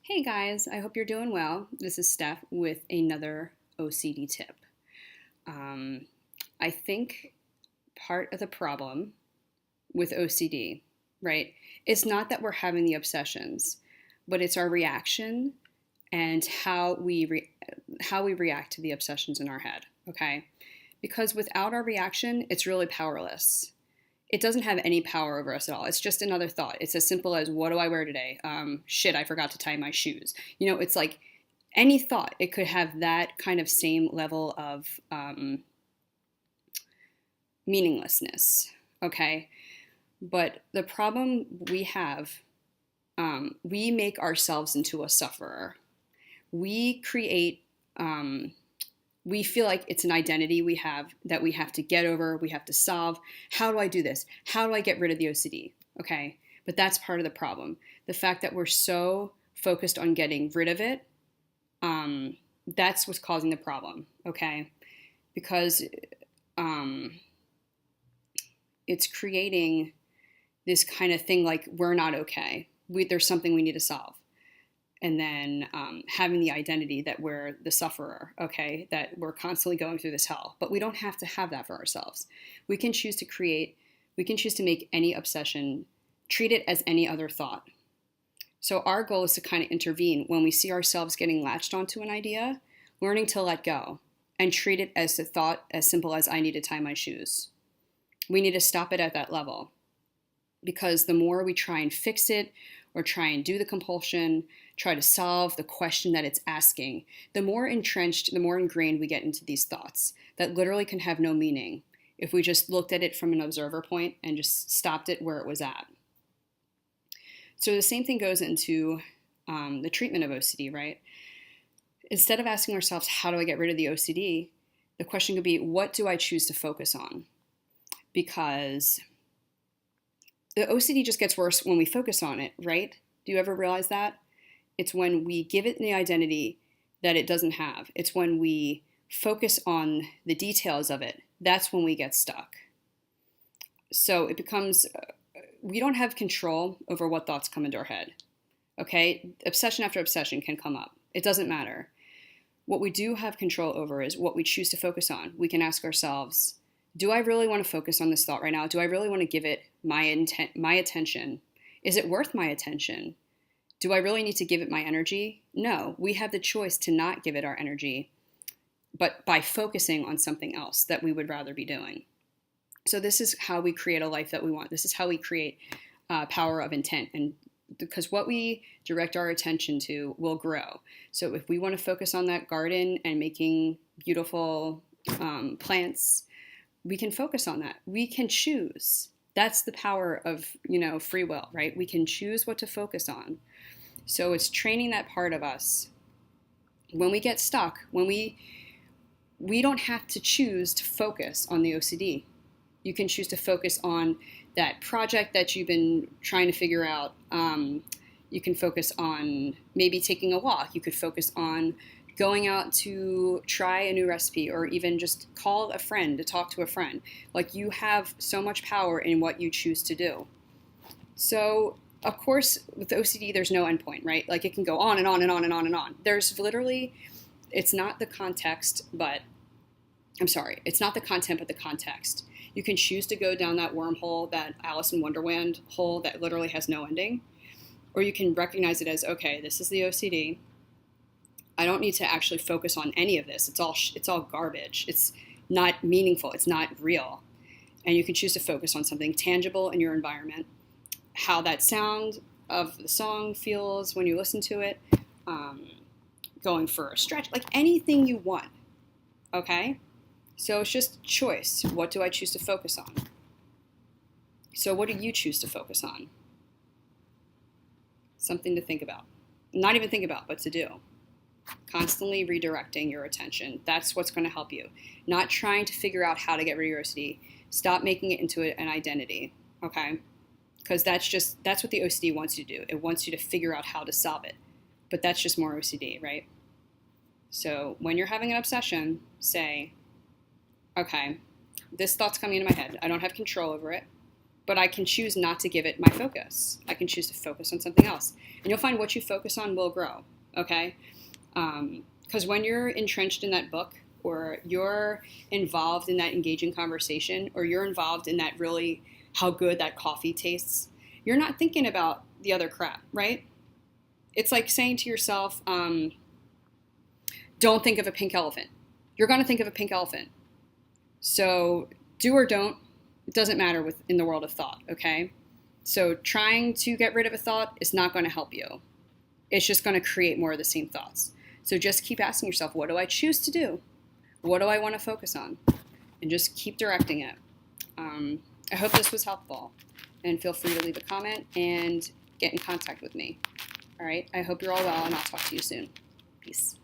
Hey guys, I hope you're doing well. This is Steph with another OCD tip. Um, I think part of the problem with OCD, right, is not that we're having the obsessions, but it's our reaction and how we react to the obsessions in our head. Okay, because without our reaction, it's really powerless. It doesn't have any power over us at all. It's just another thought. It's as simple as, what do I wear today? Shit, I forgot to tie my shoes. It's like any thought. It could have that kind of same level of meaninglessness. Okay. But the problem we have, we make ourselves into a sufferer. We create, we feel like it's an identity we have that we have to get over, we have to solve. How do I do this? How do I get rid of the OCD? Okay, but that's part of the problem. The fact that we're so focused on getting rid of it, that's what's causing the problem, okay? Because it's creating this kind of thing like we're not okay. There's something we need to solve. And then having the identity that we're the sufferer, okay, that we're constantly going through this hell. But we don't have to have that for ourselves. We can choose to make any obsession, treat it as any other thought. So our goal is to kind of intervene when we see ourselves getting latched onto an idea, learning to let go and treat it as a thought as simple as I need to tie my shoes. We need to stop it at that level, because the more we try and fix it or try and do the compulsion, try to solve the question that it's asking, the more entrenched, the more ingrained we get into these thoughts that literally can have no meaning if we just looked at it from an observer point and just stopped it where it was at. So the same thing goes into the treatment of OCD, right? Instead of asking ourselves, how do I get rid of the OCD? The question could be, what do I choose to focus on? Because the OCD just gets worse when we focus on it, right? Do you ever realize that? It's when we give it the identity that it doesn't have. It's when we focus on the details of it. That's when we get stuck. So it becomes, we don't have control over what thoughts come into our head. Okay? Obsession after obsession can come up. It doesn't matter. What we do have control over is what we choose to focus on. We can ask ourselves, do I really want to focus on this thought right now? Do I really want to give it my attention? Is it worth my attention? Do I really need to give it my energy? No, we have the choice to not give it our energy, but by focusing on something else that we would rather be doing. So this is how we create a life that we want. This is how we create power of intent. And because what we direct our attention to will grow. So if we want to focus on that garden and making beautiful plants, we can focus on that. We can choose. That's the power of, free will, right? We can choose what to focus on. So it's training that part of us. When we get stuck, when we don't have to choose to focus on the OCD. You can choose to focus on that project that you've been trying to figure out. You can focus on maybe taking a walk. You could focus on going out to try a new recipe, or even just call a friend to talk to a friend. Like, you have so much power in what you choose to do. So, of course, with OCD, there's no endpoint, right? Like, it can go on and on and on and on and on. There's literally, it's not the context, but it's not the content, but the context. You can choose to go down that wormhole, that Alice in Wonderland hole that literally has no ending. Or you can recognize it as, okay, this is the OCD. I don't need to actually focus on any of this. It's all garbage. It's not meaningful. It's not real. And you can choose to focus on something tangible in your environment, how that sound of the song feels when you listen to it, going for a stretch, like anything you want. Okay? So it's just choice. What do I choose to focus on? So what do you choose to focus on? Something to think about. Not even think about, but to do. Constantly redirecting your attention. That's what's going to help you. Not trying to figure out how to get rid of your OCD. Stop making it into an identity, okay? Because that's what the OCD wants you to do. It wants you to figure out how to solve it. But that's just more OCD, right? So when you're having an obsession, say, okay, this thought's coming into my head. I don't have control over it. but I can choose not to give it my focus. I can choose to focus on something else. And you'll find what you focus on will grow, okay? Because when you're entrenched in that book, or you're involved in that engaging conversation, or you're involved in that really how good that coffee tastes, you're not thinking about the other crap, right? It's like saying to yourself, don't think of a pink elephant. You're going to think of a pink elephant. So do or don't, it doesn't matter in the world of thought, okay? So trying to get rid of a thought is not going to help you. It's just going to create more of the same thoughts. So just keep asking yourself, what do I choose to do? What do I want to focus on? And just keep directing it. I hope this was helpful. And feel free to leave a comment and get in contact with me. All right? I hope you're all well, and I'll talk to you soon. Peace.